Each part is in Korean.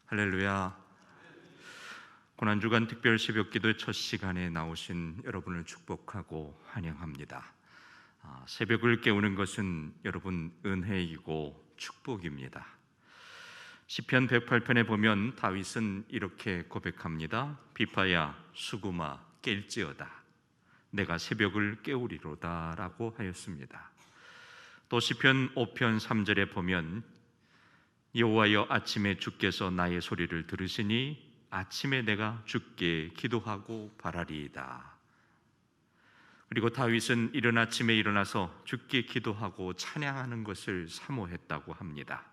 할렐루야. 고난주간 특별 새벽기도의 첫 시간에 나오신 여러분을 축복하고 환영합니다. 새벽을 깨우는 것은 여러분 은혜이고 축복입니다. 시편 108편에 보면 다윗은 이렇게 고백합니다. 비파야 수구마 깰지어다 내가 새벽을 깨우리로다 라고 하였습니다. 또 시편 5편 3절에 보면 여호와여 아침에 주께서 나의 소리를 들으시니 아침에 내가 주께 기도하고 바라리이다. 그리고 다윗은 이른 아침에 일어나서 주께 기도하고 찬양하는 것을 사모했다고 합니다.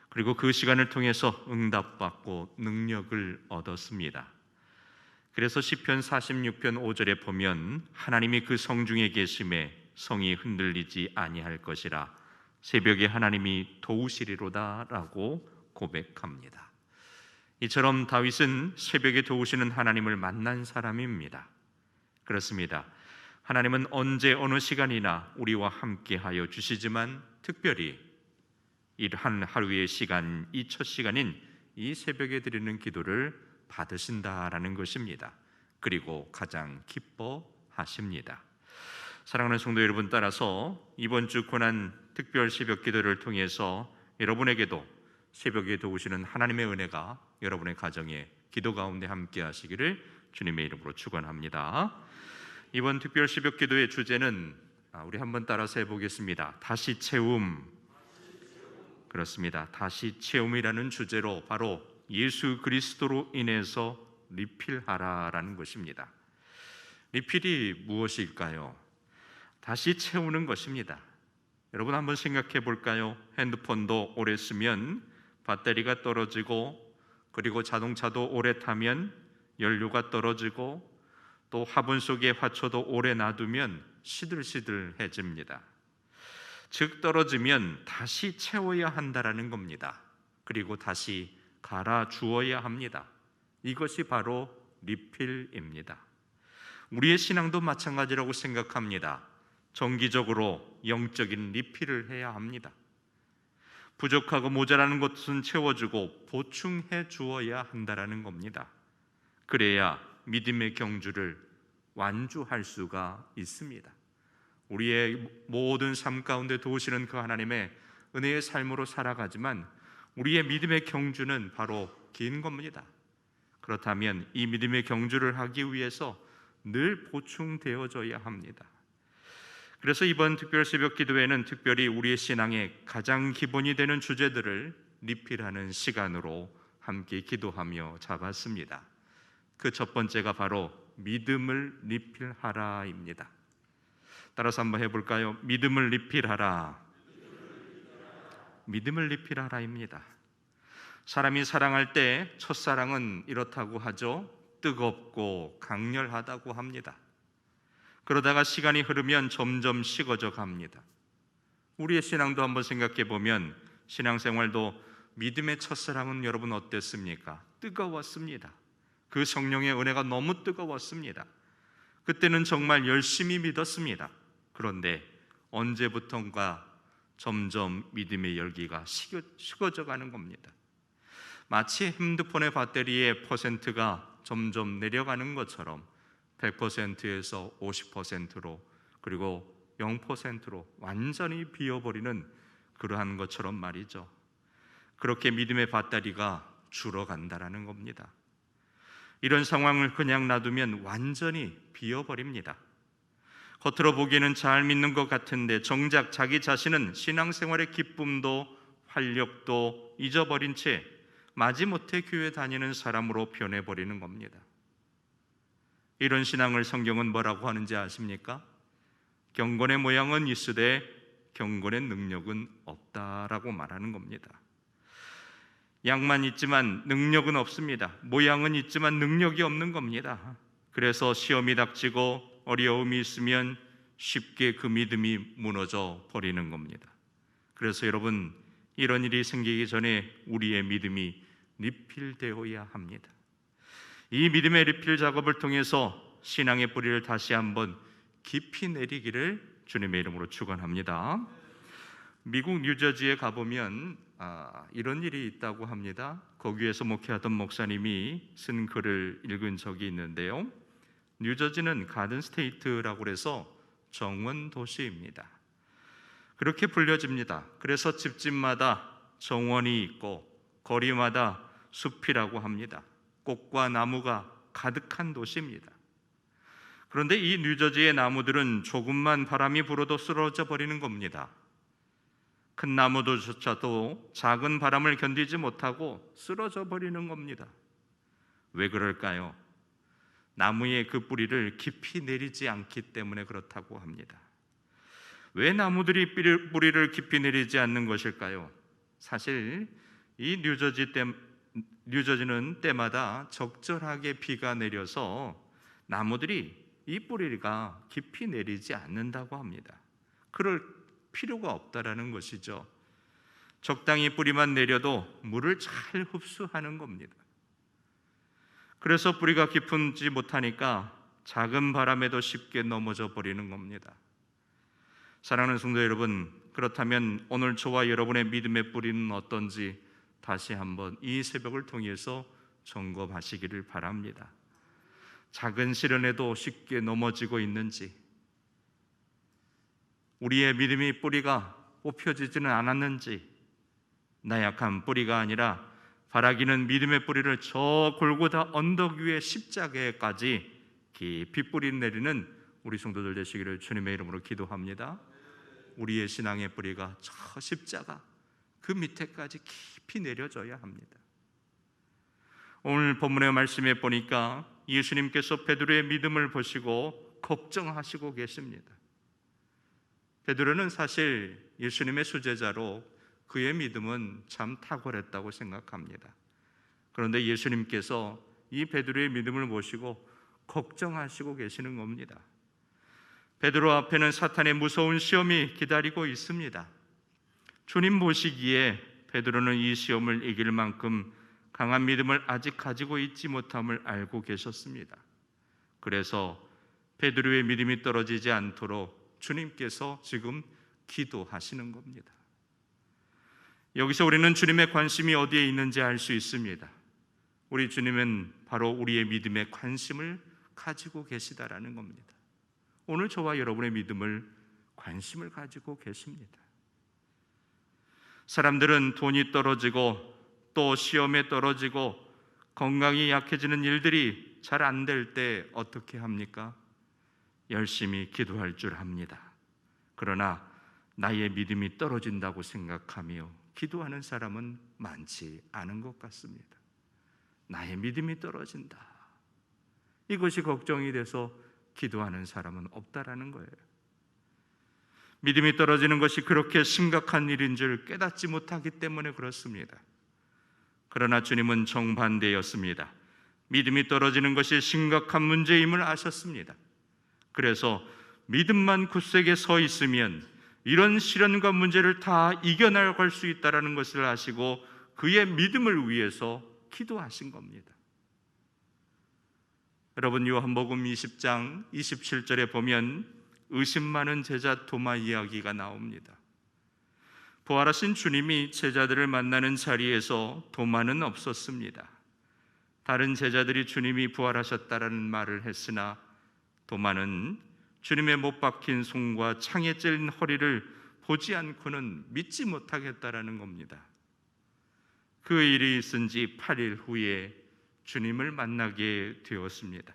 그리고 그 시간을 통해서 응답받고 능력을 얻었습니다. 그래서 시편 46편 5절에 보면 하나님이 그 성중에 계심에 성이 흔들리지 아니할 것이라 새벽에 하나님이 도우시리로다 라고 고백합니다. 이처럼 다윗은 새벽에 도우시는 하나님을 만난 사람입니다. 그렇습니다. 하나님은 언제 어느 시간이나 우리와 함께하여 주시지만 특별히 한 하루의 시간, 이 첫 시간인 이 새벽에 드리는 기도를 받으신다라는 것입니다. 그리고 가장 기뻐하십니다. 사랑하는 성도 여러분, 따라서 이번 주 고난 특별 새벽 기도를 통해서 여러분에게도 새벽에 도우시는 하나님의 은혜가 여러분의 가정에 기도 가운데 함께 하시기를 주님의 이름으로 축원합니다. 이번 특별 새벽 기도의 주제는 우리 한번 따라서 해보겠습니다. 다시 채움. 그렇습니다. 다시 채움이라는 주제로 바로 예수 그리스도로 인해서 리필하라라는 것입니다. 리필이 무엇일까요? 다시 채우는 것입니다. 여러분 한번 생각해 볼까요? 핸드폰도 오래 쓰면 배터리가 떨어지고, 그리고 자동차도 오래 타면 연료가 떨어지고, 또 화분 속에 화초도 오래 놔두면 시들시들해집니다. 즉 떨어지면 다시 채워야 한다라는 겁니다. 그리고 다시 갈아 주어야 합니다. 이것이 바로 리필입니다. 우리의 신앙도 마찬가지라고 생각합니다. 정기적으로 영적인 리필을 해야 합니다. 부족하고 모자라는 것은 채워주고 보충해 주어야 한다라는 겁니다. 그래야 믿음의 경주를 완주할 수가 있습니다. 우리의 모든 삶 가운데 도우시는 그 하나님의 은혜의 삶으로 살아가지만 우리의 믿음의 경주는 바로 긴 겁니다. 그렇다면 이 믿음의 경주를 하기 위해서 늘 보충되어져야 합니다. 그래서 이번 특별 새벽 기도회는 특별히 우리의 신앙의 가장 기본이 되는 주제들을 리필하는 시간으로 함께 기도하며 잡았습니다. 그 첫 번째가 바로 믿음을 리필하라입니다. 따라서 한번 해볼까요? 믿음을 리필하라. 믿음을 리필하라입니다. 사람이 사랑할 때 첫사랑은 이렇다고 하죠. 뜨겁고 강렬하다고 합니다. 그러다가 시간이 흐르면 점점 식어져 갑니다. 우리의 신앙도 한번 생각해 보면 신앙생활도 믿음의 첫사랑은 여러분 어땠습니까? 뜨거웠습니다. 그 성령의 은혜가 너무 뜨거웠습니다. 그때는 정말 열심히 믿었습니다. 그런데 언제부턴가 점점 믿음의 열기가 식어져 가는 겁니다. 마치 핸드폰의 배터리의 퍼센트가 점점 내려가는 것처럼 100%에서 50%로 그리고 0%로 완전히 비어버리는 그러한 것처럼 말이죠. 그렇게 믿음의 배터리가 줄어간다라는 겁니다. 이런 상황을 그냥 놔두면 완전히 비어버립니다. 겉으로 보기에는 잘 믿는 것 같은데 정작 자기 자신은 신앙생활의 기쁨도 활력도 잊어버린 채 마지못해 교회 다니는 사람으로 변해버리는 겁니다. 이런 신앙을 성경은 뭐라고 하는지 아십니까? 경건의 모양은 있으되 경건의 능력은 없다라고 말하는 겁니다. 양만 있지만 능력은 없습니다. 모양은 있지만 능력이 없는 겁니다. 그래서 시험이 닥치고 어려움이 있으면 쉽게 그 믿음이 무너져 버리는 겁니다. 그래서 여러분, 이런 일이 생기기 전에 우리의 믿음이 리필되어야 합니다. 이 믿음의 리필 작업을 통해서 신앙의 뿌리를 다시 한번 깊이 내리기를 주님의 이름으로 축원합니다. 미국 뉴저지에 가보면 이런 일이 있다고 합니다. 거기에서 목회하던 목사님이 쓴 글을 읽은 적이 있는데요. 뉴저지는 가든 스테이트라고 해서 정원 도시입니다. 그렇게 불려집니다. 그래서 집집마다 정원이 있고 거리마다 숲이라고 합니다. 꽃과 나무가 가득한 도시입니다. 그런데 이 뉴저지의 나무들은 조금만 바람이 불어도 쓰러져 버리는 겁니다. 큰 나무조차도 작은 바람을 견디지 못하고 쓰러져 버리는 겁니다. 왜 그럴까요? 나무의 그 뿌리를 깊이 내리지 않기 때문에 그렇다고 합니다. 왜 나무들이 뿌리를 깊이 내리지 않는 것일까요? 사실 이 뉴저지는 때마다 적절하게 비가 내려서 나무들이 이 뿌리가 깊이 내리지 않는다고 합니다. 그럴 필요가 없다라는 것이죠. 적당히 뿌리만 내려도 물을 잘 흡수하는 겁니다. 그래서 뿌리가 깊지 못하니까 작은 바람에도 쉽게 넘어져 버리는 겁니다. 사랑하는 성도 여러분, 그렇다면 오늘 저와 여러분의 믿음의 뿌리는 어떤지 다시 한번 이 새벽을 통해서 점검하시기를 바랍니다. 작은 시련에도 쉽게 넘어지고 있는지, 우리의 믿음의 뿌리가 뽑혀지지는 않았는지, 나약한 뿌리가 아니라 바라기는 믿음의 뿌리를 저 골고다 언덕 위에 십자가에까지 깊이 뿌리 내리는 우리 성도들 되시기를 주님의 이름으로 기도합니다. 우리의 신앙의 뿌리가 저 십자가 그 밑에까지 깊이 내려져야 합니다. 오늘 본문의 말씀에 보니까 예수님께서 베드로의 믿음을 보시고 걱정하시고 계십니다. 베드로는 사실 예수님의 수제자로 그의 믿음은 참 탁월했다고 생각합니다. 그런데 예수님께서 이 베드로의 믿음을 보시고 걱정하시고 계시는 겁니다. 베드로 앞에는 사탄의 무서운 시험이 기다리고 있습니다. 주님 보시기에 베드로는 이 시험을 이길 만큼 강한 믿음을 아직 가지고 있지 못함을 알고 계셨습니다. 그래서 베드로의 믿음이 떨어지지 않도록 주님께서 지금 기도하시는 겁니다. 여기서 우리는 주님의 관심이 어디에 있는지 알 수 있습니다. 우리 주님은 바로 우리의 믿음에 관심을 가지고 계시다라는 겁니다. 오늘 저와 여러분의 믿음을 관심을 가지고 계십니다. 사람들은 돈이 떨어지고 또 시험에 떨어지고 건강이 약해지는 일들이 잘 안 될 때 어떻게 합니까? 열심히 기도할 줄 압니다. 그러나 나의 믿음이 떨어진다고 생각하며 기도하는 사람은 많지 않은 것 같습니다. 나의 믿음이 떨어진다. 이것이 걱정이 돼서 기도하는 사람은 없다라는 거예요. 믿음이 떨어지는 것이 그렇게 심각한 일인 줄 깨닫지 못하기 때문에 그렇습니다. 그러나 주님은 정반대였습니다. 믿음이 떨어지는 것이 심각한 문제임을 아셨습니다. 그래서 믿음만 굳세게 서 있으면 이런 시련과 문제를 다 이겨나갈 수 있다는 것을 아시고 그의 믿음을 위해서 기도하신 겁니다. 여러분, 요한복음 20장 27절에 보면 의심 많은 제자 도마 이야기가 나옵니다. 부활하신 주님이 제자들을 만나는 자리에서 도마는 없었습니다. 다른 제자들이 주님이 부활하셨다라는 말을 했으나 도마는 주님의 못 박힌 손과 창에 찔린 허리를 보지 않고는 믿지 못하겠다라는 겁니다. 그 일이 있은 지 8일 후에 주님을 만나게 되었습니다.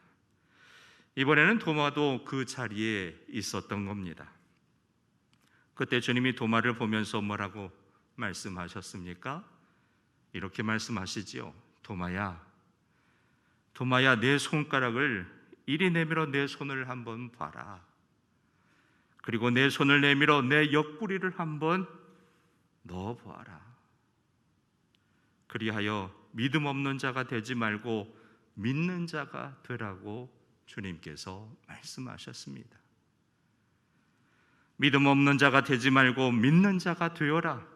이번에는 도마도 그 자리에 있었던 겁니다. 그때 주님이 도마를 보면서 뭐라고 말씀하셨습니까? 이렇게 말씀하시지요. 도마야, 내 손가락을 이리 내밀어 내 손을 한번 봐라. 그리고 내 손을 내밀어 내 옆구리를 한번 넣어보아라. 그리하여 믿음 없는 자가 되지 말고 믿는 자가 되라고 주님께서 말씀하셨습니다. 믿음 없는 자가 되지 말고 믿는 자가 되어라.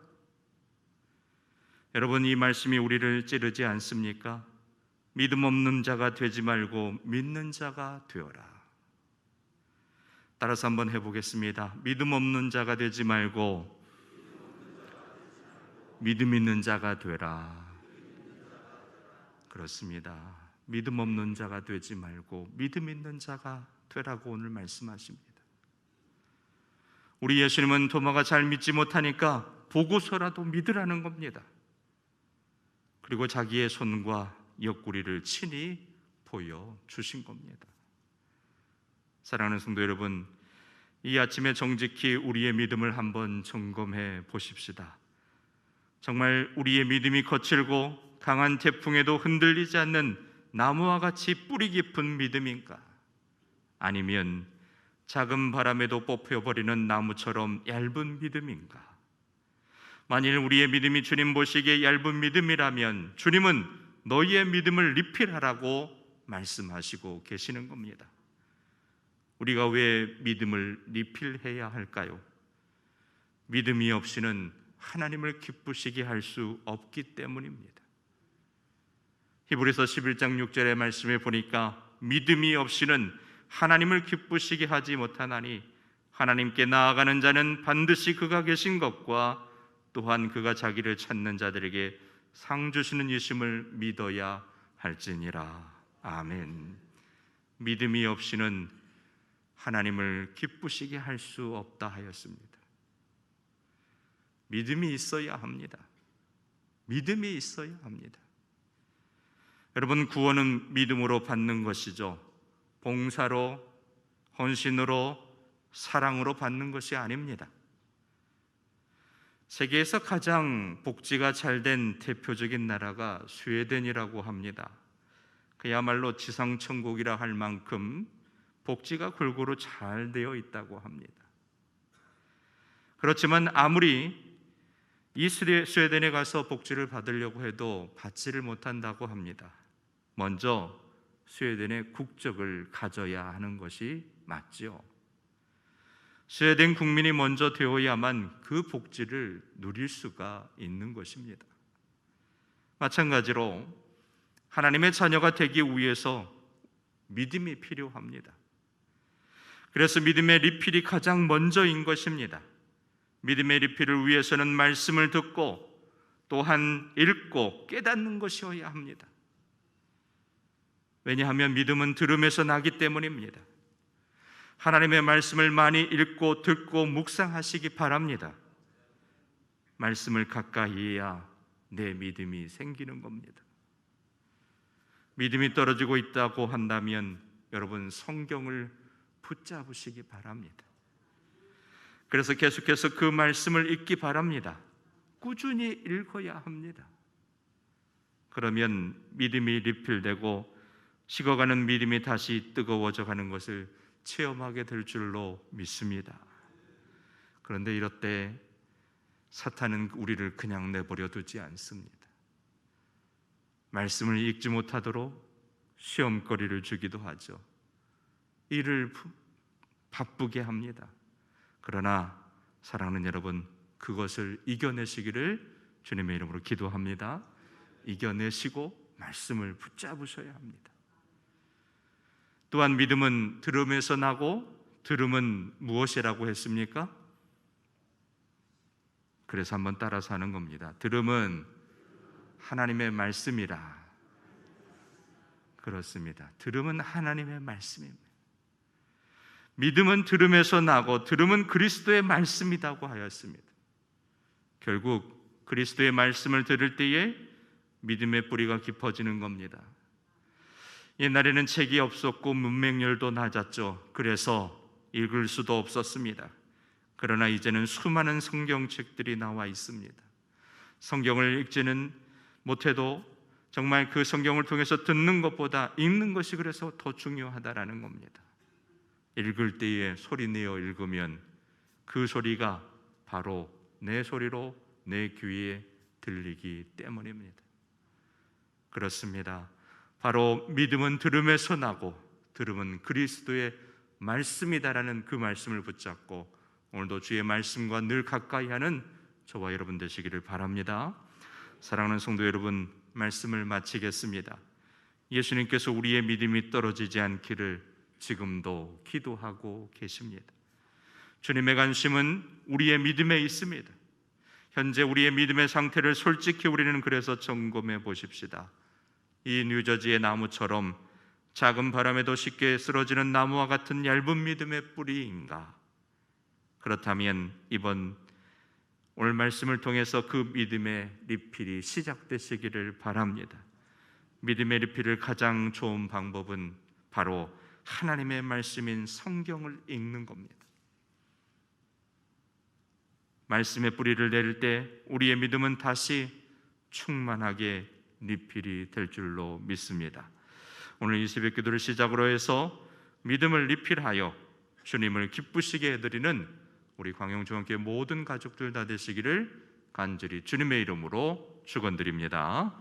여러분, 이 말씀이 우리를 찌르지 않습니까? 믿음 없는 자가 되지 말고 믿는 자가 되어라. 따라서 한번 해보겠습니다. 믿음 없는 자가 되지 말고 믿음 있는 자가 되라. 그렇습니다. 믿음 없는 자가 되지 말고 믿음 있는 자가 되라고 오늘 말씀하십니다. 우리 예수님은 도마가 잘 믿지 못하니까 보고서라도 믿으라는 겁니다. 그리고 자기의 손과 옆구리를 친히 보여주신 겁니다. 사랑하는 성도 여러분, 이 아침에 정직히 우리의 믿음을 한번 점검해 보십시다. 정말 우리의 믿음이 거칠고 강한 태풍에도 흔들리지 않는 나무와 같이 뿌리 깊은 믿음인가? 아니면 작은 바람에도 뽑혀버리는 나무처럼 얇은 믿음인가? 만일 우리의 믿음이 주님 보시기에 얇은 믿음이라면 주님은 너희의 믿음을 리필하라고 말씀하시고 계시는 겁니다. 우리가 왜 믿음을 리필해야 할까요? 믿음이 없이는 하나님을 기쁘시게 할 수 없기 때문입니다. 히브리서 11장 6절의 말씀에 보니까 믿음이 없이는 하나님을 기쁘시게 하지 못하나니 하나님께 나아가는 자는 반드시 그가 계신 것과 또한 그가 자기를 찾는 자들에게 상 주시는 이심을 믿어야 할지니라. 아멘. 믿음이 없이는 하나님을 기쁘시게 할 수 없다 하였습니다. 믿음이 있어야 합니다. 믿음이 있어야 합니다. 여러분, 구원은 믿음으로 받는 것이죠. 봉사로, 헌신으로, 사랑으로 받는 것이 아닙니다. 세계에서 가장 복지가 잘된 대표적인 나라가 스웨덴이라고 합니다. 그야말로 지상천국이라 할 만큼 복지가 골고루 잘 되어 있다고 합니다. 그렇지만 아무리 이 스웨덴에 가서 복지를 받으려고 해도 받지를 못한다고 합니다. 먼저 스웨덴의 국적을 가져야 하는 것이 맞죠. 스웨덴 국민이 먼저 되어야만 그 복지를 누릴 수가 있는 것입니다. 마찬가지로 하나님의 자녀가 되기 위해서 믿음이 필요합니다. 그래서 믿음의 리필이 가장 먼저인 것입니다. 믿음의 리필을 위해서는 말씀을 듣고 또한 읽고 깨닫는 것이어야 합니다. 왜냐하면 믿음은 들음에서 나기 때문입니다. 하나님의 말씀을 많이 읽고 듣고 묵상하시기 바랍니다. 말씀을 가까이 해야 내 믿음이 생기는 겁니다. 믿음이 떨어지고 있다고 한다면 여러분, 성경을 붙잡으시기 바랍니다. 그래서 계속해서 그 말씀을 읽기 바랍니다. 꾸준히 읽어야 합니다. 그러면 믿음이 리필되고 식어가는 믿음이 다시 뜨거워져 가는 것을 체험하게 될 줄로 믿습니다. 그런데 이럴 때 사탄은 우리를 그냥 내버려 두지 않습니다. 말씀을 읽지 못하도록 시험거리를 주기도 하죠. 일을 바쁘게 합니다. 그러나 사랑하는 여러분, 그것을 이겨내시기를 주님의 이름으로 기도합니다. 이겨내시고 말씀을 붙잡으셔야 합니다. 또한 믿음은 들음에서 나고 들음은 무엇이라고 했습니까? 그래서 한번 따라서 하는 겁니다. 들음은 하나님의 말씀이라. 그렇습니다. 들음은 하나님의 말씀입니다. 믿음은 들음에서 나고 들음은 그리스도의 말씀이라고 하였습니다. 결국 그리스도의 말씀을 들을 때에 믿음의 뿌리가 깊어지는 겁니다. 옛날에는 책이 없었고 문맹률도 낮았죠. 그래서 읽을 수도 없었습니다. 그러나 이제는 수많은 성경책들이 나와 있습니다. 성경을 읽지는 못해도 정말 그 성경을 통해서 듣는 것보다 읽는 것이 그래서 더 중요하다라는 겁니다. 읽을 때에 소리 내어 읽으면 그 소리가 바로 내 소리로 내 귀에 들리기 때문입니다. 그렇습니다. 바로 믿음은 들음에서 나고 들음은 그리스도의 말씀이다라는 그 말씀을 붙잡고 오늘도 주의 말씀과 늘 가까이 하는 저와 여러분 되시기를 바랍니다. 사랑하는 성도 여러분, 말씀을 마치겠습니다. 예수님께서 우리의 믿음이 떨어지지 않기를 지금도 기도하고 계십니다. 주님의 관심은 우리의 믿음에 있습니다. 현재 우리의 믿음의 상태를 솔직히 우리는 그래서 점검해 보십시다. 이 뉴저지의 나무처럼 작은 바람에도 쉽게 쓰러지는 나무와 같은 얇은 믿음의 뿌리인가? 그렇다면 오늘 말씀을 통해서 그 믿음의 리필이 시작되시기를 바랍니다. 믿음의 리필을 가장 좋은 방법은 바로 하나님의 말씀인 성경을 읽는 겁니다. 말씀의 뿌리를 내릴 때 우리의 믿음은 다시 충만하게 리필이 될 줄로 믿습니다. 오늘 이 새벽 기도를 시작으로 해서 믿음을 리필하여 주님을 기쁘시게 해드리는 우리 광영중앙교회 모든 가족들 다 되시기를 간절히 주님의 이름으로 축원드립니다.